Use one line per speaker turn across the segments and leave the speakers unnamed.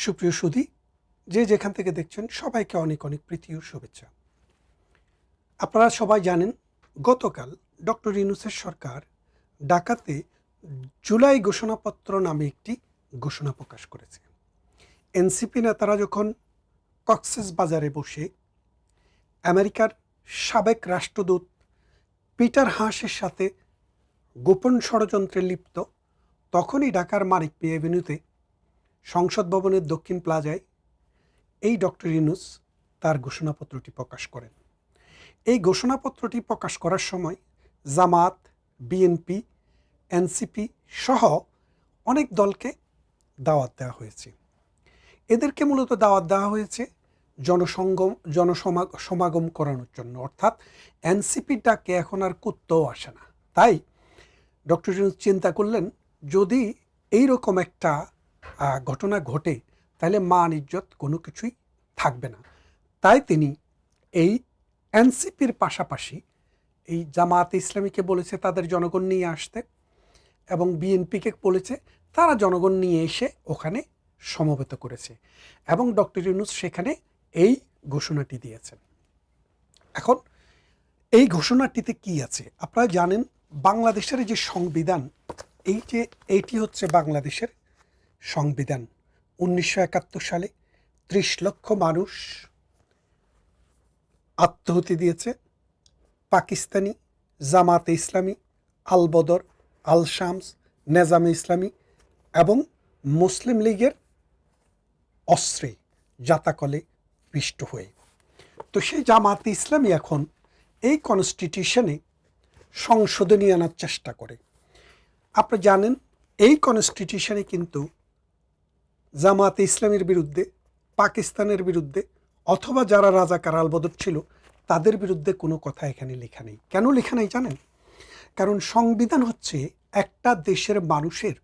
সুপ্রিয় সুধী, যে যেখান থেকে দেখছেন সবাইকে অনেক অনেক প্রীতি ও শুভেচ্ছা। আপনারা সবাই জানেন, গতকাল ডক্টর ইউনূসের সরকার ঢাকাতে জুলাই ঘোষণাপত্র নামে একটি ঘোষণা প্রকাশ করেছে। এনসিপি নেতারা যখন কক্সবাজারে বসে আমেরিকার সাবেক রাষ্ট্রদূত পিটার হাসের সাথে গোপন ষড়যন্ত্রে লিপ্ত, তখনই ঢাকার মানিক পি এভিনিউতে সংসদ ভবনের দক্ষিণ প্লাজায় এই ডক্টর ইউনূস তার ঘোষণাপত্রটি প্রকাশ করেন। এই ঘোষণাপত্রটি প্রকাশ করার সময় জামাত, বিএনপি, এনসিপি সহ অনেক দলকে দাওয়াত দেওয়া হয়েছে। এদেরকে মূলত দাওয়াত দেওয়া হয়েছে জনসমাগম করানোর জন্য, অর্থাৎ এনসিপির ডাকে এখন আর কুত্তাও আসে না। তাই ডক্টর ইউনূস চিন্তা করলেন, যদি এইরকম একটা ঘটনা ঘটে তাহলে মান ইজ্জত কোনো কিছুই থাকবে না। তাই তিনি এই এনসিপির পাশাপাশি এই জামায়াতে ইসলামীকে বলেছে তাদের জনগণ নিয়ে আসতে, এবং বিএনপিকে বলেছে তারা জনগণ নিয়ে এসে ওখানে সমবেত করেছে, এবং ডক্টর ইউনূস সেখানে এই ঘোষণাটি দিয়েছেন। এখন এই ঘোষণাটিতে কি আছে আপনারা জানেন। বাংলাদেশের যে সংবিধান, এইটি হচ্ছে বাংলাদেশের সংবিধান। 1971 সালে 30 লক্ষ মানুষ আত্মহতি দিয়েছে। পাকিস্তানি, জামাতে ইসলামী, আল বদর, আল শামস, নেজামে ইসলামী এবং মুসলিম লীগের অস্ত্রে জাতাকলে পিষ্ট হয়ে। তো সেই জামাতে ইসলামী এখন এই কনস্টিটিউশনে সংশোধনী আনার চেষ্টা করে। আপনারা জানেন, এই কনস্টিটিউশনে কিন্তু জামাতে ইসলামীর বিরুদ্ধে, পাকিস্তানের বিরুদ্ধে অথবা যারা রাজাকার আলবদর ছিল তাদের বিরুদ্ধে কোনো কথা এখানে লেখা নেই। কেন লেখা নেই জানেন? কারণ সংবিধান হচ্ছে একটা দেশের মানুষের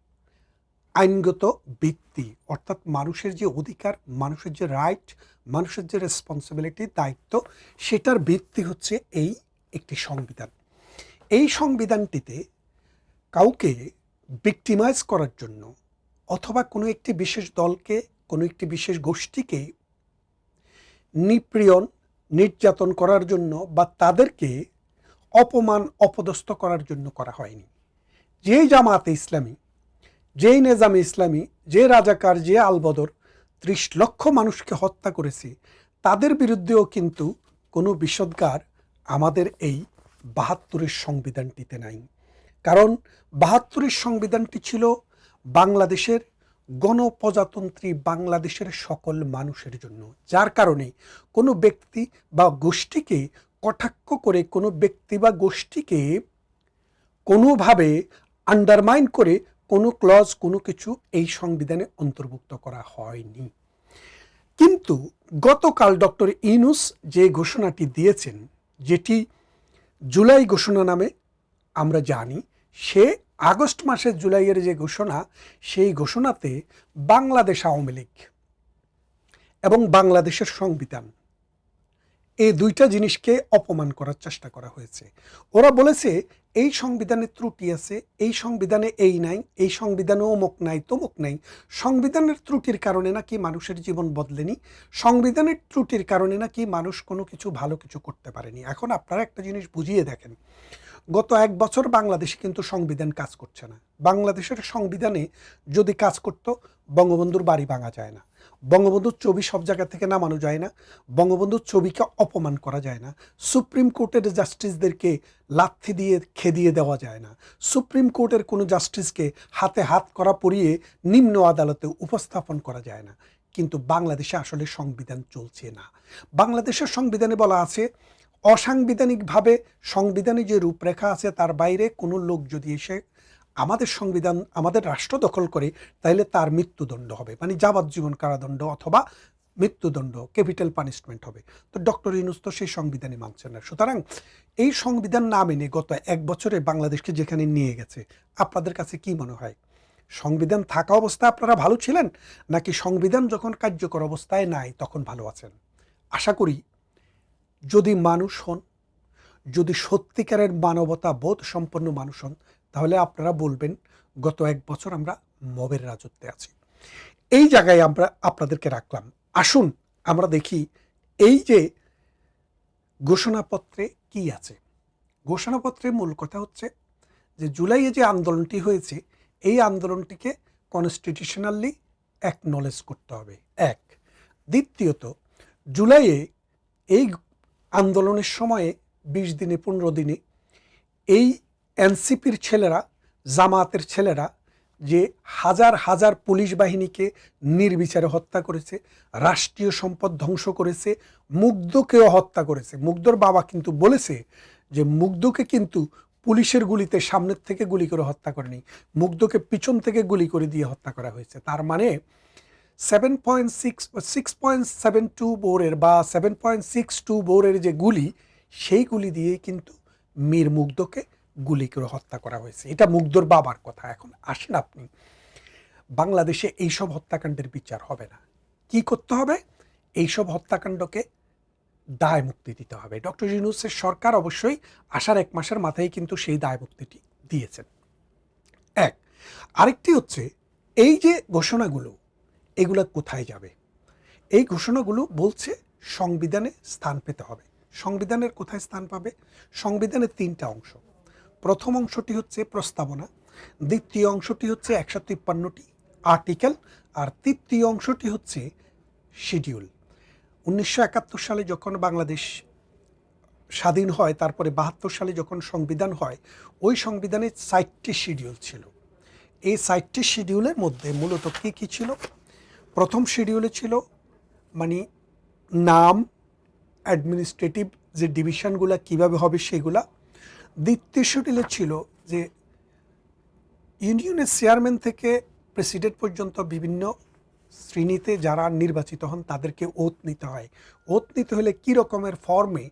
আইনগত ভিত্তি, অর্থাৎ মানুষের যে অধিকার, মানুষের যে রাইট, মানুষের যে রেসপন্সিবিলিটি, দায়িত্ব, সেটার ভিত্তি হচ্ছে এই একটি সংবিধান। এই সংবিধানটিতে কাউকে ভিক্টিমাইজ করার জন্য অথবা কোনো একটি বিশেষ দলকে, কোনো একটি বিশেষ গোষ্ঠীকে নিপীড়ন, নির্যাতন করার জন্য বা তাদেরকে অপমান, অপদস্থ করার জন্য করা হয়নি। যেই জামাতে ইসলামী, যেই নেজামে ইসলামী, যে রাজাকার, যে আলবদর 30 লক্ষ মানুষকে হত্যা করেছে, তাদের বিরুদ্ধেও কিন্তু কোনো বিষোদ্গার আমাদের এই 72-এর সংবিধানটিতে নাই। কারণ 72-এর সংবিধানটি ছিল বাংলাদেশের গণপ্রজাতন্ত্রী বাংলাদেশের সকল মানুষের জন্য, যার কারণে কোনো ব্যক্তি বা গোষ্ঠীকে কটাক্ষ করে, কোনো ব্যক্তি বা গোষ্ঠীকে কোনোভাবে আন্ডারমাইন করে কোনো ক্লজ, কোনো কিছু এই সংবিধানে অন্তর্ভুক্ত করা হয়নি। কিন্তু গতকাল ডক্টর ইউনূস যে ঘোষণাটি দিয়েছেন, যেটি জুলাই ঘোষণা নামে আমরা জানি, সে আগস্ট মাসের জুলাইয়ের যে ঘোষণা, সেই ঘোষণাতে বাংলাদেশ আওয়ামী লীগ এবং বাংলাদেশের সংবিধান, এই দুইটা জিনিসকে অপমান করার চেষ্টা করা হয়েছে। ওরা বলেছে এই সংবিধানে ত্রুটি আছে, এই সংবিধানে এই নাই, এই সংবিধানে অমুক নাই, তমুক নাই। সংবিধানের ত্রুটির কারণে নাকি মানুষের জীবন বদলেনি, সংবিধানের ত্রুটির কারণে নাকি মানুষ কোনো কিছু ভালো কিছু করতে পারেনি। এখন আপনারা একটা জিনিস বুঝিয়ে দেখেন, গত 1 বছর বাংলাদেশে কিন্তু সংবিধান কাজ করছে না। বাংলাদেশের সংবিধানে যদি কাজ করত, বঙ্গবন্ধুর বাড়ি ভাঙা যায় না, বঙ্গবন্ধুর ছবি সব জায়গা থেকে নামানো যায় না, বঙ্গবন্ধুর ছবিকে অপমান করা যায় না, সুপ্রিম কোর্টের জাস্টিসদেরকে লাথি দিয়ে খেদিয়ে দেওয়া যায় না, সুপ্রিম কোর্টের কোনো জাস্টিসকে হাতে হাত করা পরিয়ে নিম্ন আদালতে উপস্থাপন করা যায় না। কিন্তু বাংলাদেশে আসলে সংবিধান চলছে না। বাংলাদেশের সংবিধানে বলা আছে, অসাংবিধানিকভাবে সংবিধানে যে রূপরেখা আছে তার বাইরে কোনো লোক যদি এসে আমাদের সংবিধান, আমাদের রাষ্ট্র দখল করে, তাহলে তার মৃত্যুদণ্ড হবে, মানে যাবজ্জীবন কারাদণ্ড অথবা মৃত্যুদণ্ড, ক্যাপিটাল পানিশমেন্ট হবে। তো ডক্টর ইউনূস তো সেই সংবিধানই মানছেন না। সুতরাং এই সংবিধান না মেনে গত 1 বছরে বাংলাদেশকে যেখানে নিয়ে গেছে, আপনাদের কাছে কি মনে হয়? সংবিধান থাকা অবস্থায় আপনারা ভালো ছিলেন, নাকি সংবিধান যখন কার্যকর অবস্থায় নাই তখন ভালো আছেন? আশা করি যদি মানুষ হন, যদি সত্যিকারের মানবতা বোধ সম্পন্ন মানুষ হন, তাহলে আপনারা বলবেন গত 1 বছর আমরা মবের রাজত্বে আছি। এই জায়গায় আমরা আপনাদেরকে রাখলাম। আসুন আমরা দেখি এই যে ঘোষণাপত্রে কি আছে। ঘোষণাপত্রে মূল কথা হচ্ছে যে জুলাইয়ে যে আন্দোলনটি হয়েছে এই আন্দোলনটিকে কনস্টিটিউশনালি অ্যাকনলেজ করতে হবে, এক। দ্বিতীয়ত, জুলাইয়ে এই আন্দোলনের সময়ে 20 দিনে 15 দিনে এই এনসিপির ছেলেরা, জামায়াতের ছেলেরা যে হাজার হাজার পুলিশ বাহিনীকে নির্বিচারে হত্যা করেছে, রাষ্ট্রীয় সম্পদ ধ্বংস করেছে, মুগ্ধকেও হত্যা করেছে। মুগ্ধর বাবা কিন্তু বলেছে যে মুগ্ধকে কিন্তু পুলিশের গুলিতে সামনের থেকে গুলি করে হত্যা করেনি, মুগ্ধকে পিছন থেকে গুলি করে দিয়ে হত্যা করা হয়েছে। তার মানে 6.72 বোরের বা 7.62 বোরের যে গুলি, সেই গুলি দিয়েই কিন্তু মীর মুগ্ধকে গুলি করে হত্যা করা হয়েছে। এটা মুগ্ধর বাবার কথা। এখন আসেন আপনি, বাংলাদেশে এইসব হত্যাকাণ্ডের বিচার হবে না। কি করতে হবে? এইসব হত্যাকাণ্ডকে দায় মুক্তি দিতে হবে। ডক্টর ইউনূসের সরকার অবশ্যই আসার 1 মাসের মাথায় কিন্তু সেই দায় মুক্তিটি দিয়েছেন, এক। আরেকটি হচ্ছে এই যে ঘোষণাগুলো, এগুলো কোথায় যাবে? এই ঘোষণাগুলো বলছে সংবিধানে স্থান পেতে হবে। সংবিধানের কোথায় স্থান পাবে? সংবিধানের 3টা অংশ। প্রথম অংশটি হচ্ছে প্রস্তাবনা, দ্বিতীয় অংশটি হচ্ছে 153টি আর্টিকেল, আর তৃতীয় অংশটি হচ্ছে শিডিউল। 1971 সালে যখন বাংলাদেশ স্বাধীন হয়, তারপরে 72 সালে যখন সংবিধান হয়, ওই সংবিধানে 4টি শিডিউল ছিল। এই 4টি শিডিউলের মধ্যে মূলত কী কী ছিল? প্রথম শিডিউলে ছিল মানে নাম, অ্যাডমিনিস্ট্রেটিভ যে ডিভিশনগুলো কীভাবে হবে সেগুলা। দ্বিতীয় শিডিউলে ছিল যে ইউনিয়নের চেয়ারম্যান থেকে প্রেসিডেন্ট পর্যন্ত বিভিন্ন শ্রেণীতে যারা নির্বাচিত হন তাদেরকে ওথ নিতে হয়। ওথ নিতে হলে কী রকমের ফর্মে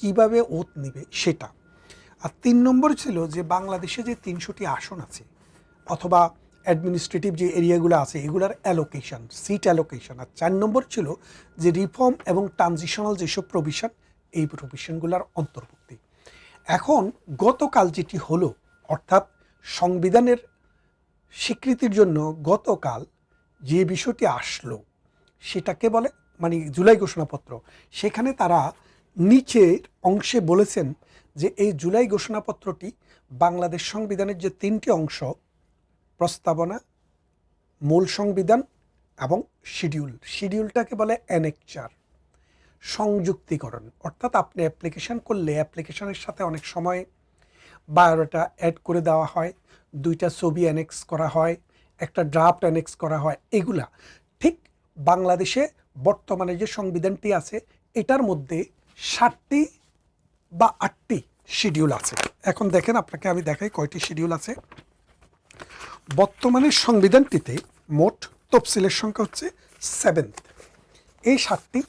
কিভাবে ওথ নেবে সেটা। আর 3 নম্বর ছিল যে বাংলাদেশে যে 300টি আসন আছে অথবা অ্যাডমিনিস্ট্রেটিভ যে এরিয়াগুলো আছে এগুলার অ্যালোকেশন, সিট অ্যালোকেশন। আর 4 নম্বর ছিল যে রিফর্ম এবং ট্রানজিশনাল যেসব প্রভিশন, এই প্রভিশনগুলোর অন্তর্ভুক্তি। এখন গতকাল যেটি হলো, অর্থাৎ সংবিধানের স্বীকৃতির জন্য গতকাল যে বিষয়টি আসলো সেটাকে বলে মানে জুলাই ঘোষণাপত্র। সেখানে তারা নিচের অংশে বলেছেন যে এই জুলাই ঘোষণাপত্রটি বাংলাদেশ সংবিধানের যে 3টি অংশ, প্রস্তাবনা, মূল সংবিধান এবং শিডিউলটাকে বলে অ্যানেকচার, সংযুক্তিকরণ। অর্থাৎ আপনি অ্যাপ্লিকেশন করলে অ্যাপ্লিকেশনের সাথে অনেক সময় বায়োডাটা অ্যাড করে দেওয়া হয়, 2টা ছবি অ্যানেক্স করা হয়, একটা ড্রাফট অ্যানেক্স করা হয়। এগুলা ঠিক বাংলাদেশে বর্তমানে যে সংবিধানটি আছে এটার মধ্যে 7টি বা 8টি শিডিউল আছে। এখন দেখেন, আপনাকে আমি দেখাই কয়টি শিডিউল আছে। বর্তমানে সংবিধানটিতে মোট তফসিলের সংখ্যা হচ্ছে 7। এই 7টি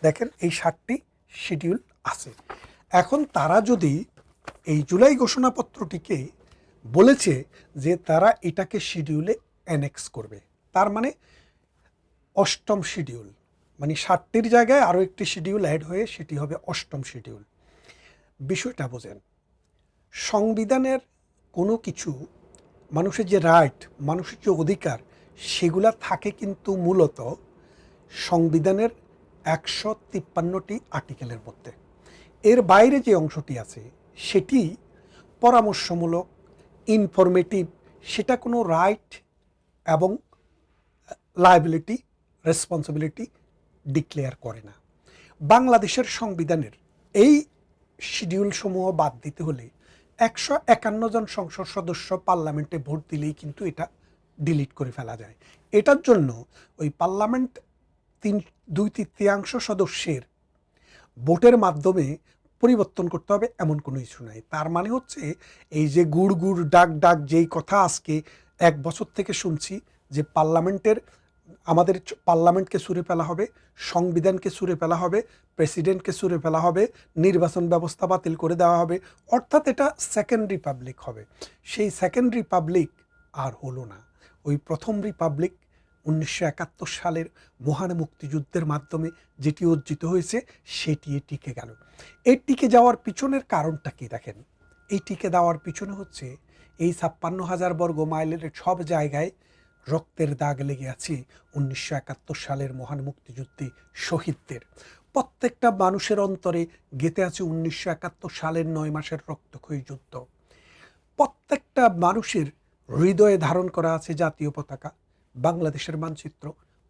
দেখেন, এই 7টি শিডিউল আছে। এখন তারা যদি এই জুলাই ঘোষণাপত্রটিকে বলেছে যে তারা এটাকে শিডিউলে অ্যানেক্স করবে, তার মানে 8ম শিডিউল, মানে 7টির জায়গায় আরও একটি শিডিউল অ্যাড হয়ে সেটি হবে 8ম শিডিউল। বিষয়টা বোঝেন, সংবিধানের কোনো কিছু, মানুষের যে রাইট, মানুষের যে অধিকার, সেগুলা থাকে কিন্তু মূলত সংবিধানের 153টি আর্টিকেলের মধ্যে। এর বাইরে যে অংশটি আছে সেটি পরামর্শমূলক, ইনফরমেটিভ, সেটা কোনো রাইট এবং লায়াবিলিটি, রেসপন্সিবিলিটি ডিক্লেয়ার করে না। বাংলাদেশের সংবিধানের এই শিডিউলসমূহ বাদ দিতে হলে 151 জন সংসদ সদস্য পার্লামেন্টে ভোট দিলেই কিন্তু এটা ডিলিট করে ফেলা যায়। এটার জন্য ওই পার্লামেন্ট 2/3 সদস্যের ভোটের মাধ্যমে পরিবর্তন করতে হবে এমন কোনো ইস্যু নাই। তার মানে হচ্ছে এই যে গুড় গুড় ডাক ডাক যেই কথা আজকে 1 বছর থেকে শুনছি যে আমাদের পার্লামেন্টকে ছুঁড়ে ফেলা হবে, সংবিধানকে ছুঁড়ে ফেলা হবে, প্রেসিডেন্টকে ছুঁড়ে ফেলা হবে, নির্বাচন ব্যবস্থা বাতিল করে দেওয়া হবে, অর্থাৎ এটা সেকেন্ড রিপাবলিক হবে। সেই সেকেন্ড রিপাবলিক আর হলো না। ওই প্রথম রিপাবলিক 1971 সালের মহান মুক্তিযুদ্ধের মাধ্যমে যেটি অর্জিত হয়েছে সেটি টিকে গেল। এই টিকে যাওয়ার পিছনের কারণটা কি দেখেন? এই টিকে দেওয়ার পিছনে হচ্ছে এই 56,000 বর্গ মাইলের সব জায়গায় রক্তের দাগ লেগে আছে 1971 সালের মহান মুক্তিযুদ্ধে শহীদদের। প্রত্যেকটা মানুষের অন্তরে গেঁথে আছে 1971 সালের 9 মাসের রক্তক্ষয়ী যুদ্ধ। প্রত্যেকটা মানুষের হৃদয়ে ধারণ করা আছে জাতীয় পতাকা, বাংলাদেশের মানচিত্র,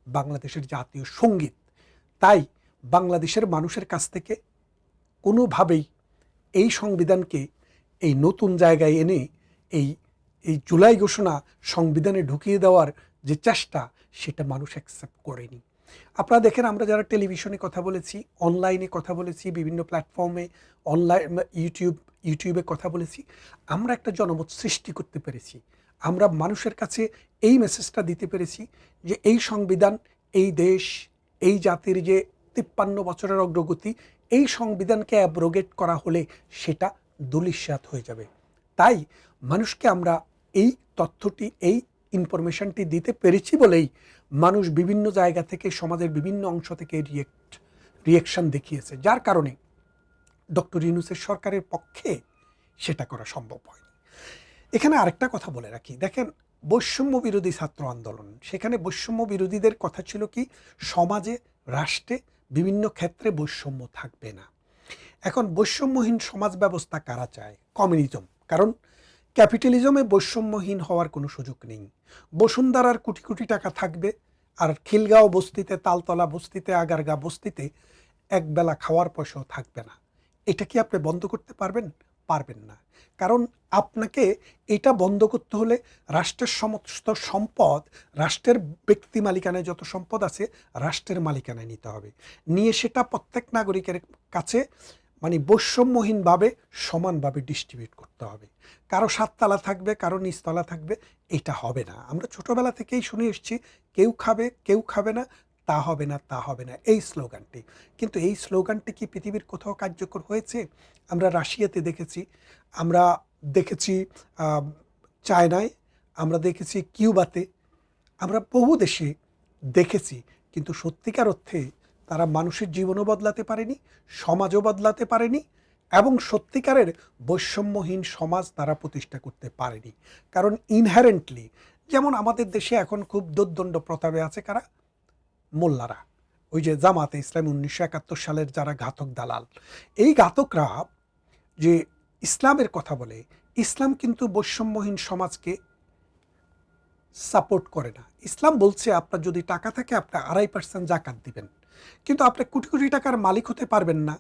বাংলাদেশের জাতীয় সঙ্গীত। তাই বাংলাদেশের মানুষের কাছ থেকে কোনোভাবেই এই সংবিধানকে এই নতুন জায়গায় এনে এই এই জুলাই ঘোষণা সংবিধানে ঢুকিয়ে দেওয়ার যে চেষ্টা, সেটা মানুষ অ্যাকসেপ্ট করেনি। আপনারা দেখেন, আমরা যারা টেলিভিশনে কথা বলেছি, অনলাইনে কথা বলেছি, বিভিন্ন প্ল্যাটফর্মে অনলাইন ইউটিউবে কথা বলেছি, আমরা একটা জনমত সৃষ্টি করতে পেরেছি। আমরা মানুষের কাছে এই মেসেজটা দিতে পেরেছি যে এই সংবিধান, এই দেশ, এই জাতির যে 53 বছরের অগ্রগতি, এই সংবিধানকে অ্যাব্রোগেট করা হলে সেটা ধূলিসাৎ হয়ে যাবে। তাই মানুষকে আমরা এই তথ্যটি, এই ইনফরমেশনটি দিতে পেরেছি বলেই মানুষ বিভিন্ন জায়গা থেকে, সমাজের বিভিন্ন অংশ থেকে রিয়েকশন দেখিয়েছে, যার কারণে ডক্টর ইউনূসের সরকারের পক্ষে সেটা করা সম্ভব হয়নি। এখানে আরেকটা কথা বলে রাখি, দেখেন, বৈষম্য বিরোধী ছাত্র আন্দোলন, সেখানে বৈষম্য বিরোধীদের কথা ছিল কি, সমাজে, রাষ্ট্রে বিভিন্ন ক্ষেত্রে বৈষম্য থাকবে না। এখন বৈষম্যহীন সমাজ ব্যবস্থা কারা চায়? কমিউনিজম। কারণ ক্যাপিটালিজমে বৈষম্যহীন হওয়ার কোনো সুযোগ নেই। বসুন্ধরার কোটি কোটি টাকা থাকবে, আর খিলগাঁও বস্তিতে, তালতলা বস্তিতে, আগারগা বস্তিতে একবেলা খাওয়ার পয়সাও থাকবে না। এটা কি আপনি বন্ধ করতে পারবেন? পারবেন না। কারণ আপনাকে এটা বন্ধ করতে হলে রাষ্ট্রের সমস্ত সম্পদ, রাষ্ট্রের ব্যক্তি মালিকানায় যত সম্পদ আছে, রাষ্ট্রের মালিকানায় নিতে হবে। নিয়ে সেটা প্রত্যেক নাগরিকের কাছে মানে বৈষম্যহীনভাবে সমানভাবে ডিস্ট্রিবিউট করতে হবে। কারো 7 তলা থাকবে, কারো নিচতলা থাকবে, এটা হবে না। আমরা ছোটোবেলা থেকেই শুনে এসেছি, কেউ খাবে, কেউ খাবে না, তা হবে না, তা হবে না, এই স্লোগানটি। কিন্তু এই স্লোগানটি কি পৃথিবীর কোথাও কার্যকর হয়েছে? আমরা রাশিয়াতে দেখেছি, আমরা দেখেছি চায়নায়, আমরা দেখেছি কিউবাতে, আমরা বহু দেশে দেখেছি, কিন্তু সত্যিকার অর্থে তারা মানুষের জীবনও বদলাতে পারেনি, সমাজও বদলাতে পারেনি, এবং সত্যিকারের বৈষম্যহীন সমাজ তারা প্রতিষ্ঠা করতে পারেনি। কারণ ইনহেরেন্টলি, যেমন আমাদের দেশে এখন খুব দোর্দণ্ড প্রতাপে আছে কারা? মোল্লারা, ওই যে জামাতে ইসলামী 1971 সালের যারা ঘাতক দালাল, এই ঘাতকরা যে ইসলামের কথা বলে, ইসলাম কিন্তু বৈষম্যহীন সমাজকে সাপোর্ট করে না। ইসলাম বলছে আপনার যদি টাকা থাকে আপনি 2.5% জাকাত দিবেন, কিন্তু আপনি কোটি কোটি টাকার মালিক হতে পারবেন না,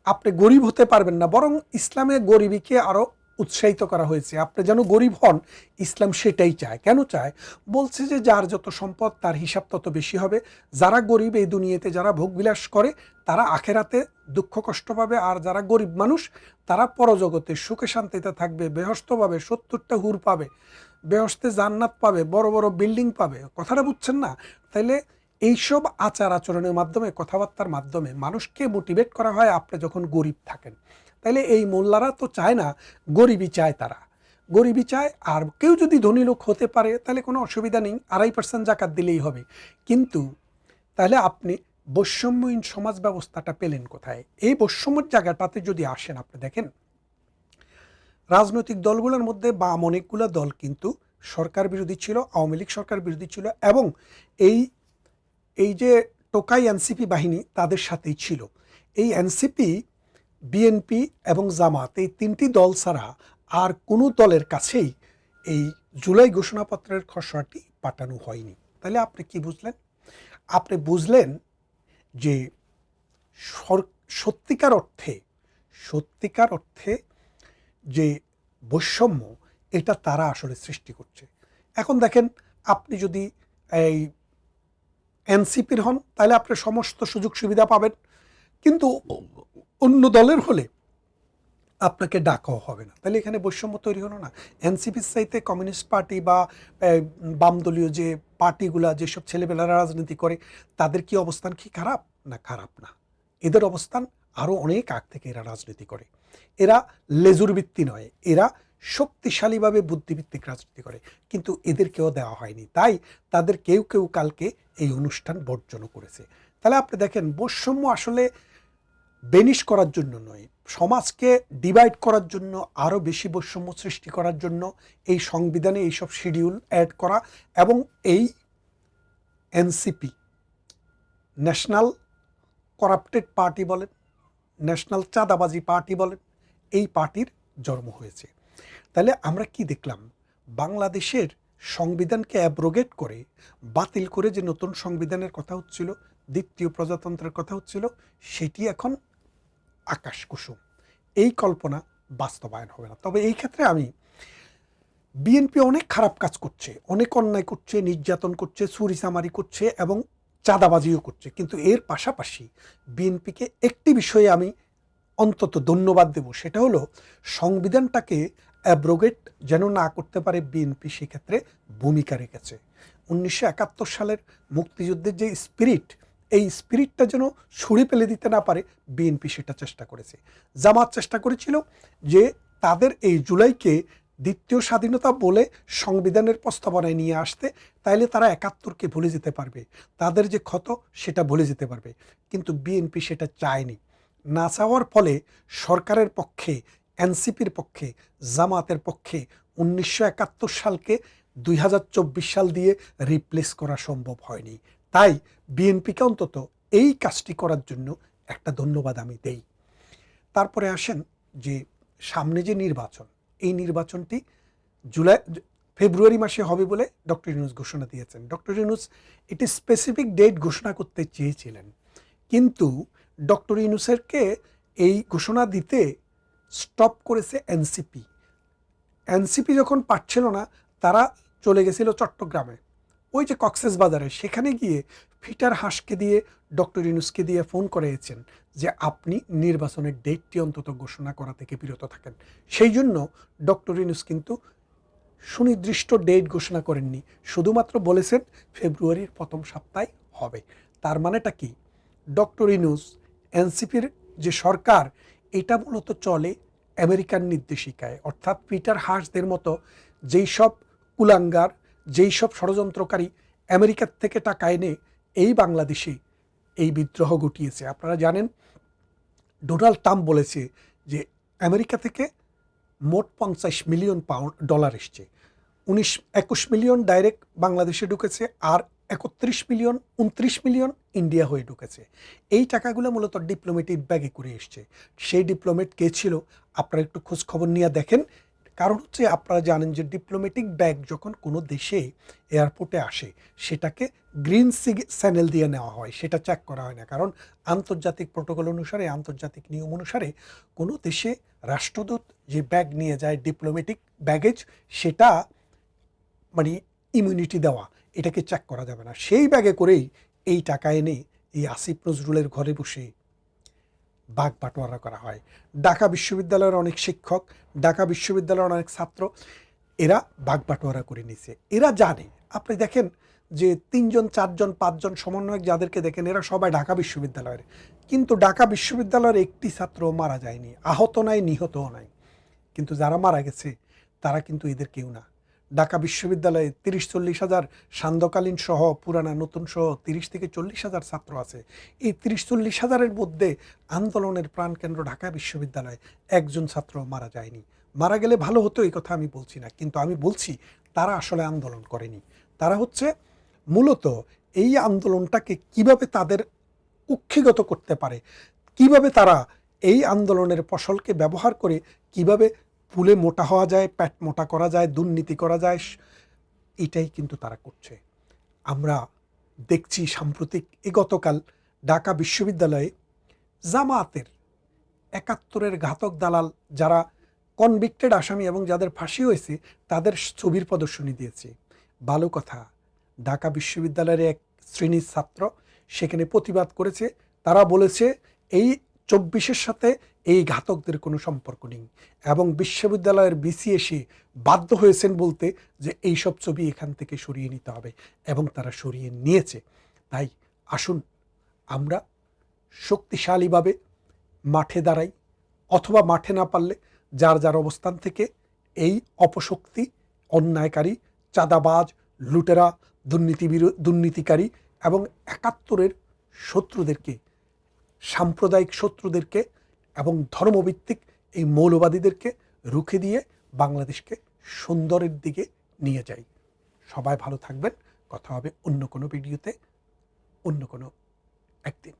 আপনি গরিব হতে পারবেন না। বরং ইসলামে গরিবীকে আরও উৎসাহিত করা হয়েছে, আপনি যেন গরিব হন। ইসলাম সেটাই চায়। কেন চায়? বলছে যে যার যত সম্পদ তার হিসাব তত বেশি হবে। যারা গরিব এই দুনিয়াতে, যারা ভোগবিলাস করে, তারা আখেরাতে দুঃখ কষ্ট পাবে, আর যারা গরিব মানুষ তারা পরজগতে সুখে শান্তিতে থাকবে, বেহস্ত পাবে, 70টা হুর পাবে, বেহস্তে জান্নাত পাবে, বড় বড় বিল্ডিং পাবে। কথাটা বুঝছেন না? তাইলে এইসব আচার আচরণের মাধ্যমে, কথাবার্তার মাধ্যমে মানুষকে মোটিভেট করা হয় আপনি যখন গরিব থাকেন। তাইলে এই মোল্লারা তো চায় না, গরিবই চায়, তারা গরিবই চায়। আর কেউ যদি ধনী লোক হতে পারে তাহলে কোনো অসুবিধা নেই, 2.5% জাকাত দিলেই হবে। কিন্তু তাহলে আপনি বৈষম্যহীন সমাজ ব্যবস্থাটা পেলেন কোথায়? এই বৈষম্যের জায়গাটাতে যদি আসেন, আপনি দেখেন রাজনৈতিক দলগুলোর মধ্যে বাম অনেকগুলো দল কিন্তু সরকার বিরোধী ছিল, আওয়ামী লীগ সরকার বিরোধী ছিল, এবং এই যে টোকাই এনসিপি বাহিনী তাদের সাথেই ছিল। এই এনসিপি, বিএনপি এবং জামাত, এই 3টি দল ছাড়া আর কোনো দলের কাছেই এই জুলাই ঘোষণাপত্রের খসড়াটি পাঠানো হয়নি। তাহলে আপনি কি বুঝলেন? আপনি বুঝলেন যে সত্যিকার অর্থে যে বৈষম্য, এটা তারা আসলে সৃষ্টি করছে। এখন দেখেন, আপনি যদি এই এনসিপির হন তাহলে আপনি সমস্ত সুযোগ সুবিধা পাবেন, কিন্তু অন্য দলের হলে আপনাকে ডাকাও হবে না। তাহলে এখানে বৈষম্য তৈরি হলো না? এনসিপির চাইতে কমিউনিস্ট পার্টি বা বামদলীয় যে পার্টিগুলা, যেসব ছেলেবেলারা রাজনীতি করে, তাদের কি অবস্থান কি খারাপ? না, খারাপ না। এদের অবস্থান আরও অনেক আগ থেকে এরা রাজনীতি করে। এরা লেজুর ভিত্তি নয়, এরা শক্তিশালীভাবে বুদ্ধিভিত্তিক রাজনীতি করে, কিন্তু এদেরকেও দেওয়া হয়নি। তাই তাদের কেউ কেউ কালকে এই অনুষ্ঠান বর্জন করেছে। তাহলে আপনি দেখেন, বৈষম্য আসলে বেনিশ করার জন্য নয়, সমাজকে ডিভাইড করার জন্য, আরও বেশি বৈষম্য সৃষ্টি করার জন্য এই সংবিধানে এইসব শিডিউল অ্যাড করা। এবং এই এনসিপি, ন্যাশনাল করাপ্টেড পার্টি বলেন, ন্যাশনাল চাঁদাবাজি পার্টি বলেন, এই পার্টির জন্ম হয়েছে। তাহলে আমরা কি দেখলাম, বাংলাদেশের সংবিধানকে অ্যাব্রোগেট করে, বাতিল করে যে নতুন সংবিধানের কথা হচ্ছিল, দ্বিতীয় প্রজাতন্ত্রের কথা হচ্ছিল, সেটি এখন আকাশ কুসুম। এই কল্পনা বাস্তবায়ন হবে না। তবে এই ক্ষেত্রে আমি বিএনপি অনেক খারাপ কাজ করছে, অনেক অন্যায় করছে, নির্যাতন করছে, চুরিচামারি করছে এবং চাঁদাবাজিও করছে, কিন্তু এর পাশাপাশি বিএনপিকে একটি বিষয়ে আমি অন্তত ধন্যবাদ দেব, সেটা হলো সংবিধানটাকে অ্যাব্রোগেট যেন না করতে পারে বিএনপি সেক্ষেত্রে ভূমিকা রেখেছে। 1971 সালের মুক্তিযুদ্ধের যে স্পিরিট, এই স্পিরিটটা যেন ছুঁড়ে ফেলে দিতে না পারে বিএনপি সেটা চেষ্টা করেছে। জামাত চেষ্টা করেছিল যে তাদের এই জুলাইকে দ্বিতীয় স্বাধীনতা বলে সংবিধানের প্রস্তাবনায় নিয়ে আসতে, তাইলে তারা 71কে ভুলে যেতে পারবে, তাদের যে ক্ষত সেটা ভুলে যেতে পারবে। কিন্তু বিএনপি সেটা চায়নি। না চাওয়ার ফলে সরকারের পক্ষে, এনসিপির পক্ষে, জামাতের পক্ষে 1971 সালকে 2024 সাল দিয়ে রিপ্লেস করা সম্ভব হয়নি। তাই বিএনপিকে অন্তত এই কাজটি করার জন্য একটা ধন্যবাদ আমি দেই। তারপরে আসেন যে সামনে যে নির্বাচন, এই নির্বাচনটি ফেব্রুয়ারি মাসে হবে বলে ডক্টর ইউনূস ঘোষণা দিয়েছেন। ডক্টর ইউনূস এটি স্পেসিফিক ডেট ঘোষণা করতে চেয়েছিলেন, কিন্তু ডক্টর ইউনূসেরকে এই ঘোষণা দিতে স্টপ করেছে এনসিপি। এনসিপি যখন পারছিল না, তারা চলে গেছিল চট্টগ্রামে, ওই যে কক্সেস বাজারে, সেখানে গিয়ে ফিটার হাঁসকে দিয়ে ডক্টর ইউনূসকে দিয়ে ফোন করেছেন যে আপনি নির্বাচনের ডেটটি অন্তত ঘোষণা করা থেকে বিরত থাকেন। সেই জন্য ডক্টর ইউনূস কিন্তু সুনির্দিষ্ট ডেট ঘোষণা করেননি, শুধুমাত্র বলেছেন ফেব্রুয়ারির প্রথম সপ্তাহে হবে। তার মানেটা কি, ডক্টর ইউনূস, এনসিপির যে সরকার, এটা মূলত চলে আমেরিকান নির্দেশিকায়, অর্থাৎ পিটার হাসদের মতো যেই সব কুলাঙ্গার, যেই সব ষড়যন্ত্রকারী আমেরিকার থেকে টাকা এনে এই বাংলাদেশে এই বিদ্রোহ ঘটিয়েছে। আপনারা জানেন ডোনাল্ড ট্রাম্প বলেছে যে আমেরিকা থেকে মোট 50 মিলিয়ন ডলার এসছে, 21 মিলিয়ন ডাইরেক্ট বাংলাদেশে ঢুকেছে, আর 29 মিলিয়ন ইন্ডিয়া হয়ে ঢুকেছে। এই টাকাগুলো মূলত ডিপ্লোমেটিক ব্যাগে করে এসছে। সেই ডিপ্লোমেট কে ছিল আপনারা একটু খোঁজ খবর নিয়ে দেখেন। কারণ হচ্ছে আপনারা জানেন যে ডিপ্লোমেটিক ব্যাগ যখন কোনো দেশে এয়ারপোর্টে আসে, সেটাকে গ্রিন চ্যানেল দিয়ে নেওয়া হয়, সেটা চেক করা হয় না। কারণ আন্তর্জাতিক প্রোটোকল অনুসারে, আন্তর্জাতিক নিয়ম অনুসারে কোনো দেশে রাষ্ট্রদূত যে ব্যাগ নিয়ে যায় ডিপ্লোমেটিক ব্যাগেজ, সেটা মানে ইমিউনিটি দেওয়া, এটাকে চেক করা যাবে না। সেই ব্যাগে করেই এই টাকা এনে এই আসিফ নজরুলের ঘরে বসে বাগ বাটোয়ারা করা হয়। ঢাকা বিশ্ববিদ্যালয়ের অনেক শিক্ষক, ঢাকা বিশ্ববিদ্যালয়ের অনেক ছাত্র, এরা বাগ বাটোয়ারা করে নিছে। এরা জানে, আপনি দেখেন যে 3 জন 4 জন 5 জন সমন্বয়ক যাদেরকে দেখেন, এরা সবাই ঢাকা বিশ্ববিদ্যালয়ের, কিন্তু ঢাকা বিশ্ববিদ্যালয়ের একটি ছাত্র মারা যায়নি, আহত নাই, নিহতও নাই। কিন্তু যারা মারা গেছে তারা কিন্তু এদের কেউ না। ঢাকা বিশ্ববিদ্যালয়ে 30-40 হাজার সান্ধ্যকালীন সহ, পুরানা নতুন সহ 30 থেকে 40 হাজার ছাত্র আছে। এই 30-40 হাজারের মধ্যে আন্দোলনের প্রাণকেন্দ্র ঢাকা বিশ্ববিদ্যালয়ে একজন ছাত্র মারা যায়নি। মারা গেলে ভালো হতো, এই কথা আমি বলছি না, কিন্তু আমি বলছি তারা আসলে আন্দোলন করেনি। তারা হচ্ছে মূলত এই আন্দোলনটাকে কিভাবে তাদের কুক্ষিগত করতে পারে, কিভাবে তারা এই আন্দোলনের ফসলকে ব্যবহার করে কিভাবে ফুলে মোটা হওয়া যায়, পেট মোটা করা যায়, দুর্নীতি করা যায়, এটাই কিন্তু তারা করছে। আমরা দেখছি সাম্প্রতিক গতকাল ঢাকা বিশ্ববিদ্যালয়ে জামায়াতের 71-এর ঘাতক দালাল যারা কনভিক্টেড আসামি এবং যাদের ফাঁসি হয়েছে, তাদের ছবির প্রদর্শনী দিয়েছে। ভালো কথা, ঢাকা বিশ্ববিদ্যালয়ের এক শ্রেণীর ছাত্র সেখানে প্রতিবাদ করেছে। তারা বলেছে এই 24-এর সাথে এই ঘাতকদের কোনো সম্পর্ক নেই, এবং বিশ্ববিদ্যালয়ের বিসি এসে বাধ্য হয়েছেন বলতে যে এই সব ছবি এখান থেকে সরিয়ে নিতে হবে, এবং তারা সরিয়ে নিয়েছে। তাই আসুন আমরা শক্তিশালীভাবে মাঠে দাঁড়াই, অথবা মাঠে না পারলে যার যার অবস্থান থেকে এই অপশক্তি, অন্যায়কারী, চাঁদাবাজ, লুটেরা, দুর্নীতিকারী এবং 71-এর শত্রুদেরকে সাম্প্রদায়িক শত্রুদেরকে এবং ধর্মভিত্তিক এই মৌলবাদীদেরকে রুখে দিয়ে বাংলাদেশকে সুন্দরের দিকে নিয়ে যাই। সবাই ভালো থাকবেন। কথা হবে অন্য কোনো ভিডিওতে, অন্য কোনো একদিন।